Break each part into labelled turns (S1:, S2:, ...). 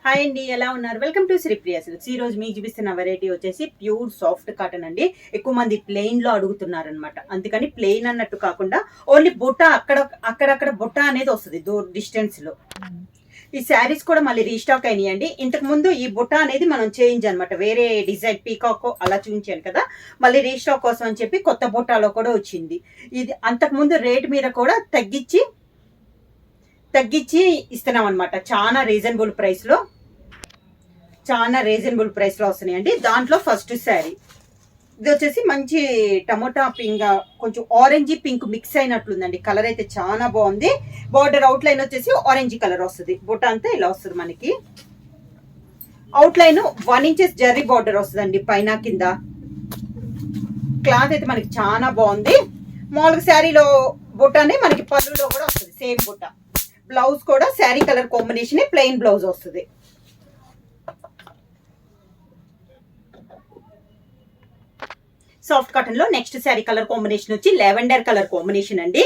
S1: Hi అండి, ఎలా ఉన్నారు? Welcome to Sripriya silks. ఈ రోజు మీకు చూపిస్తున్న వెరైటీ వచ్చేసి ప్యూర్ సాఫ్ట్ కాటన్ అండి. ఎక్కువ మంది ప్లెయిన్ లో అడుగుతున్నారు అనమాట. అందుకని ప్లెయిన్ అన్నట్టు కాకుండా ఓన్లీ బుట్ట అక్కడక్కడ బుట్ట అనేది వస్తుంది డిస్టెన్స్ లో. ఈ శారీస్ కూడా మళ్ళీ రీస్టాక్ అయినాయండి. ఇంతకు ముందు ఈ బుట్ట అనేది మనం చేంజ్ అనమాట, వేరే డిజైన్ పీకాక్ అలా చూపించాను కదా, మళ్ళీ రీస్టాక్ కోసం అని చెప్పి కొత్త బుట్టాలో కూడా వచ్చింది. ఇది అంతకు ముందు రేట్ మీద కూడా తగ్గించి ఇస్తున్నాం అనమాట. చాలా రీజనబుల్ ప్రైస్ లో వస్తున్నాయండి. దాంట్లో ఫస్ట్ శారీ ఇది వచ్చేసి మంచి టమోటా పింక్, కొంచెం ఆరెంజ్ పింక్ మిక్స్ అయినట్లుందండి. కలర్ అయితే చాలా బాగుంది. బార్డర్ అవుట్ లైన్ వచ్చేసి ఆరెంజ్ కలర్ వస్తుంది. బుట్ట అంతా ఇలా వస్తుంది. మనకి out line 1 inches zari border వస్తుందండి పైన కింద. క్లాత్ అయితే మనకి చాలా బాగుంది. మామూలుగా శారీలో బుట్టనే మనకి పళ్ళులో కూడా వస్తుంది, సేమ్ బుట్ట. బ్లౌజ్ కూడా sari colour combination plain blouse వస్తుంది. సాఫ్ట్ కాటన్ లో నెక్స్ట్ శారీ కలర్ కాంబినేషన్ వచ్చి లెవెండర్ కలర్ కాంబినేషన్ అండి.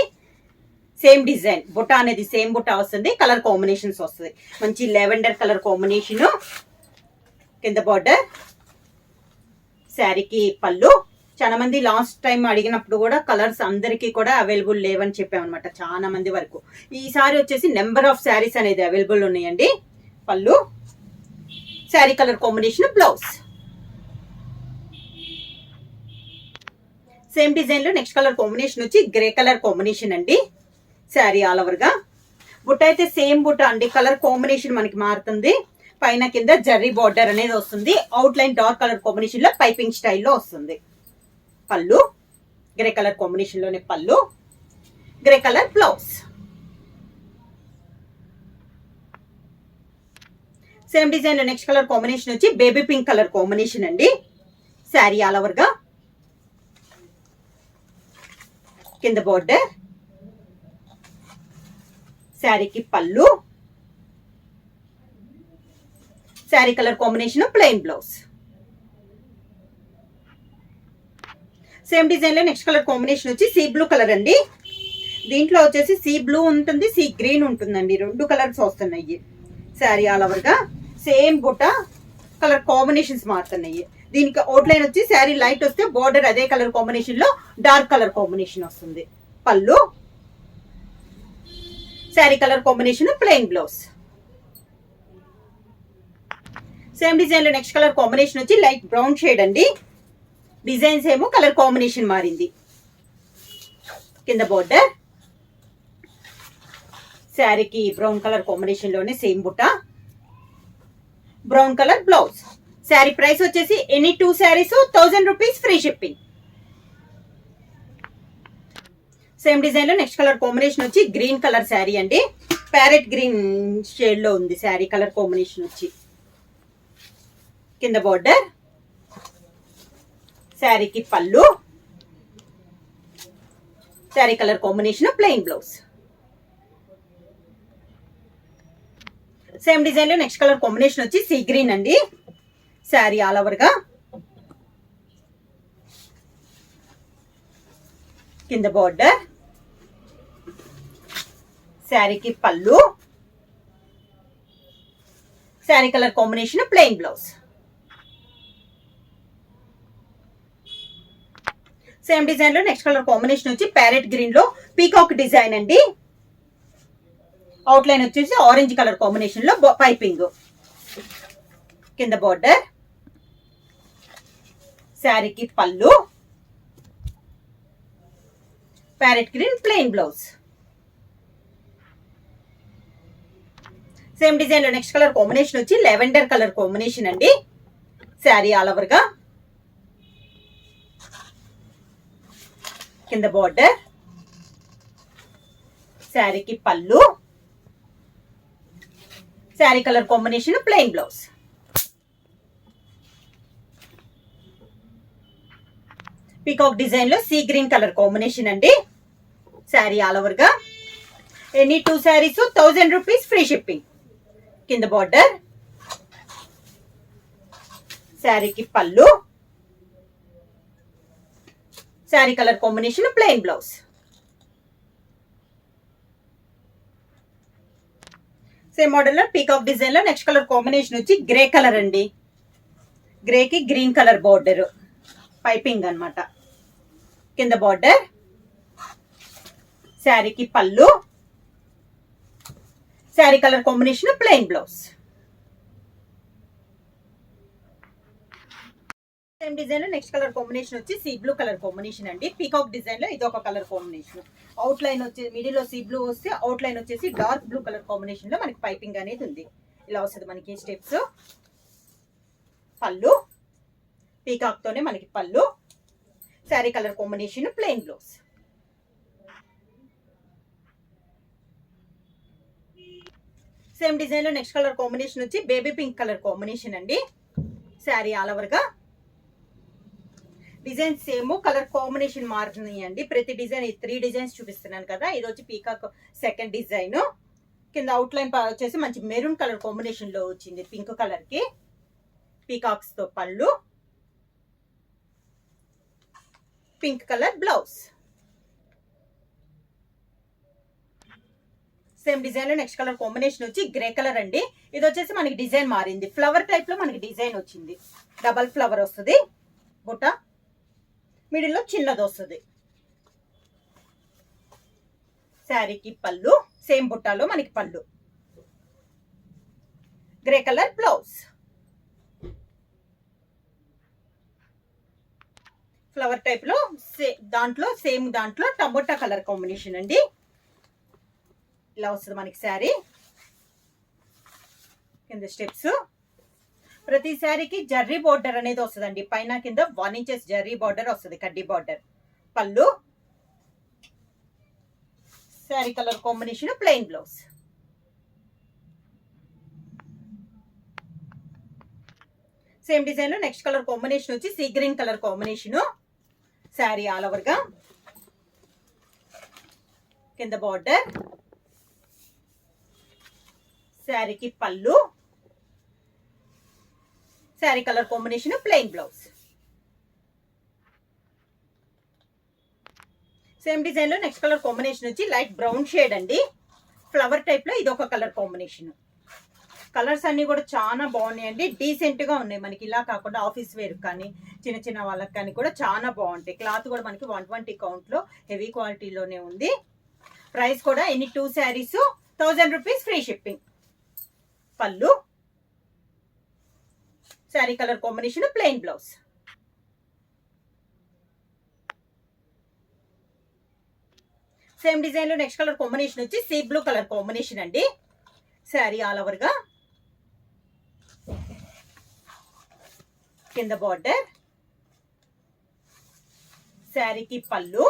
S1: సేమ్ డిజైన్ బుట్ట అనేది సేమ్ బుట్ట వస్తుంది, కలర్ కాంబినేషన్స్ వస్తుంది. మంచి లెవెండర్ కలర్ కాంబినేషన్, కింద బార్డర్, శారీకి పళ్ళు. చాలా మంది లాస్ట్ టైం అడిగినప్పుడు కూడా కలర్స్ అందరికీ కూడా అవైలబుల్ లేవని చెప్పామన్నమాట, చాలా మంది వరకు. ఈసారి వచ్చేసి నెంబర్ ఆఫ్ శారీస్ అనేది అవైలబుల్ ఉన్నాయండి. పళ్ళు, sari colour combination, blouse. Same design లో నెక్స్ట్ కలర్ కాంబినేషన్ వచ్చి గ్రే కలర్ కాంబినేషన్ అండి. శారీ ఆల్ ఓవర్ గా బుట్ట అయితే సేమ్ బుట్ట అండి, కలర్ కాంబినేషన్ మనకి మారుతుంది. పైన కింద జర్రీ బార్డర్ అనేది వస్తుంది. Out line dark colour combination లో పైపింగ్ స్టైల్లో వస్తుంది. పళ్ళు గ్రే కలర్ కాంబినేషన్ లోనే పళ్ళు, grey colour blouse. Same design లో నెక్స్ట్ కలర్ కాంబినేషన్ వచ్చి బేబీ పింక్ కలర్ కాంబినేషన్ అండి. శారీ ఆల్ ఓవర్ గా కింద బోర్డర్, శారీకి పళ్ళు, sari colour combination plain blouse. Same design లో నెక్స్ట్ కలర్ కాంబినేషన్ వచ్చి సీ బ్లూ కలర్ అండి. దీంట్లో వచ్చేసి సీ బ్లూ ఉంటుంది, సీ గ్రీన్ ఉంటుందండి, 2 కలర్స్ వస్తున్నాయి. శారీ ఆల్ ఓవర్ గా సేమ్ బుట్ట, కలర్ కాంబినేషన్స్ మారుతున్నాయి. దీనికి అవుట్ లైన్ వచ్చి శారీ లైట్ వస్తే బార్డర్ అదే కలర్ కాంబినేషన్ లో డార్క్ కలర్ కాంబినేషన్ వస్తుంది. పళ్ళు, sari colour combination plain blouse. Same design లో నెక్స్ట్ కలర్ కాంబినేషన్ వచ్చి లైట్ బ్రౌన్ షేడ్ అండి. డిజైన్స్ ఏమో కలర్ కాంబినేషన్ మారింది. కింద బోర్డర్, శారీకి బ్రౌన్ కలర్ కాంబినేషన్ లోనే సేమ్ బుట్ట, brown colour blouse. Sari price వచ్చేసి any 2 saris 1000 rupees free shipping. Same design లో నెక్స్ట్ కలర్ కాంబినేషన్ వచ్చి గ్రీన్ కలర్ శారీ అండి. ప్యారెట్ గ్రీన్ షేడ్ లో ఉంది శారీ కలర్ కాంబినేషన్ వచ్చి. కింద బార్డర్, శారీకి పళ్ళు, sari colour combination plain blouse. Same design లో నెక్స్ట్ కలర్ కాంబినేషన్ వచ్చి సీ గ్రీన్ అండి. శారీ ఆల్ ఓవర్ గా కింద బార్డర్, శారీకి పళ్ళు, sari colour combination plain blouse. Same design లో నెక్స్ట్ కలర్ కాంబినేషన్ వచ్చి ప్యారెట్ గ్రీన్ లో పీకాక్ డిజైన్ అండి. అవుట్ లైన్ వచ్చేసి ఆరెంజ్ కలర్ కాంబినేషన్ లో పైపింగ్. కింద బార్డర్, శారీకి పళ్ళు, parrot green plain blouse. Same design లో నెక్స్ట్ కలర్ కాంబినేషన్ వచ్చి లెవెండర్ కలర్ కాంబినేషన్ అండి. శారీ ఆల్ ఓవర్ గా కింద బార్డర్, శారీకి పళ్ళు, sari colour combination plain blouse. Peacock design లో సీ గ్రీన్ కలర్ కాంబినేషన్ అండి. శారీ ఆల్ ఓవర్ గా any 2 saris 1000 rupees free shipping. కింద బార్డర్, శారీకి పళ్ళు, sari colour combination plain blouse. Same model లో పీకాక్ డిజైన్ లో నెక్స్ట్ కలర్ కాంబినేషన్ వచ్చి గ్రే కలర్ అండి. గ్రేకి గ్రీన్ కలర్ బార్డర్, పైపింగ్ అన్నమాట. కింద బార్డర్, శారీకి పళ్ళు, sari colour combination plain blouse. Same design లో నెక్స్ట్ కలర్ కాంబినేషన్ వచ్చి సీ బ్లూ కలర్ కాంబినేషన్ అండి. పీకాక్ డిజైన్ లో ఇది ఒక కలర్ కాంబినేషన్. అవుట్ లైన్ వచ్చి మిడిల్ లో సీ బ్లూ వస్తే అవుట్ లైన్ వచ్చేసి డార్క్ బ్లూ కలర్ కాంబినేషన్ లో మనకి పైపింగ్ అనేది ఉంది. ఇలా వస్తుంది మనకి స్టెప్స్. పళ్ళు పీకాక్ తోనే మనకి పళ్ళు, sari colour combination plain blouse. Same design లో నెక్స్ట్ కలర్ కాంబినేషన్ వచ్చి బేబీ పింక్ కలర్ కాంబినేషన్ అండి. శారీ ఆల్ ఓవర్ గా డిజైన్ సేమ్, కలర్ కాంబినేషన్ మారుతున్నాయి అండి. ప్రతి డిజైన్ 3 డిజైన్స్ చూపిస్తున్నాను కదా. ఇది వచ్చి పీకాక్ సెకండ్ డిజైన్. కింద అవుట్ లైన్ వచ్చేసి మంచి మెరూన్ కలర్ కాంబినేషన్ లో వచ్చింది. పింక్ కలర్ కి పీకాక్స్ తో పళ్ళు, pink colour blouse. Same design లో నెక్స్ట్ కలర్ కాంబినేషన్ వచ్చి గ్రే కలర్ అండి. ఇది వచ్చేసి మనకి డిజైన్ మారింది. ఫ్లవర్ టైప్ లో మనకి డిజైన్ వచ్చింది. డబల్ ఫ్లవర్ వస్తుంది. బుట్ట మిడిల్ లో చిన్నది వస్తుంది. శారీకి పళ్ళు, సేమ్ బుట్టాలో మనకి పళ్ళు, grey colour blouse. Flower type లో సేమ్ దాంట్లో టమోటా కలర్ కాంబినేషన్ అండి. ఇలా వస్తుంది మనకి శారీ. కింద స్టెప్స్. ప్రతి శారీకి జర్రీ బార్డర్ అనేది వస్తుందండి. పైన కింద 1 ఇంచెస్ జర్రీ బార్డర్ వస్తుంది, కడ్డీ బార్డర్. పళ్ళు, sari colour combination plain blouse. Same design లో నెక్స్ట్ కలర్ కాంబినేషన్ వచ్చి sea green colour combination. Sari all over గా కింద బార్డర్, శారీకి పళ్ళు, sari colour combination plain blouse. Same design లో నెక్స్ట్ కలర్ కాంబినేషన్ వచ్చి లైట్ బ్రౌన్ షేడ్ అండి. ఫ్లవర్ టైప్ లో ఇది ఒక కలర్ కాంబినేషన్. కలర్స్ అన్ని కూడా చాలా బాగున్నాయి అండి. డీసెంట్ గా ఉన్నాయి. మనకి ఇలా కాకుండా ఆఫీస్ వేర్ కానీ చిన్న చిన్న వాళ్ళకి కానీ కూడా చాలా బాగుంటాయి. క్లాత్ కూడా మనకి 120 కౌంట్ లో హెవీ క్వాలిటీలోనే ఉంది. ప్రైస్ కూడా ఎన్ని 2 శారీస్ 1000 రూపీస్ ఫ్రీ షిప్పింగ్. పళ్ళు, sari colour combination plain blouse. Same design లో నెక్స్ట్ కలర్ కాంబినేషన్ వచ్చి సీ బ్లూ కలర్ కాంబినేషన్ అండి. శారీ ఆల్ ఓవర్ గా కింద బార్డర్, శారీకి పళ్ళు,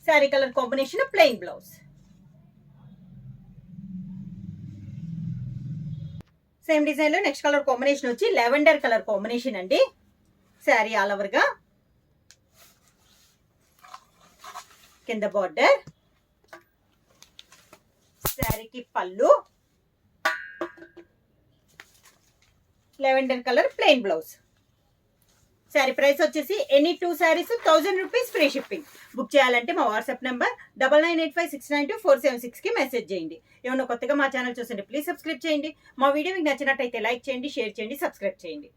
S1: sari colour combination plain blouse. Same design లో నెక్స్ట్ కలర్ కాంబినేషన్ వచ్చి లెవెండర్ కలర్ కాంబినేషన్ అండి. శారీ ఆల్ ఓవర్ గా కింద బార్డర్, శారీకి పళ్ళు, lavender colour plain blouse. Sari price వచ్చేసి any 2 saris 1000 rupees free shipping. Book చేయాలంటే మా వాట్సాప్ నెంబర్ 9985692476 కి మెసేజ్ చేయండి. ఏమన్నా కొత్తగా మా ఛానల్ చూసండి ప్లీజ్ సబ్స్క్రైబ్ చేయండి. మా వీడియో మీకు నచ్చినట్టయితే లైక్ చేయండి, షేర్ చేయండి, సబ్స్క్రైబ్ చేయండి.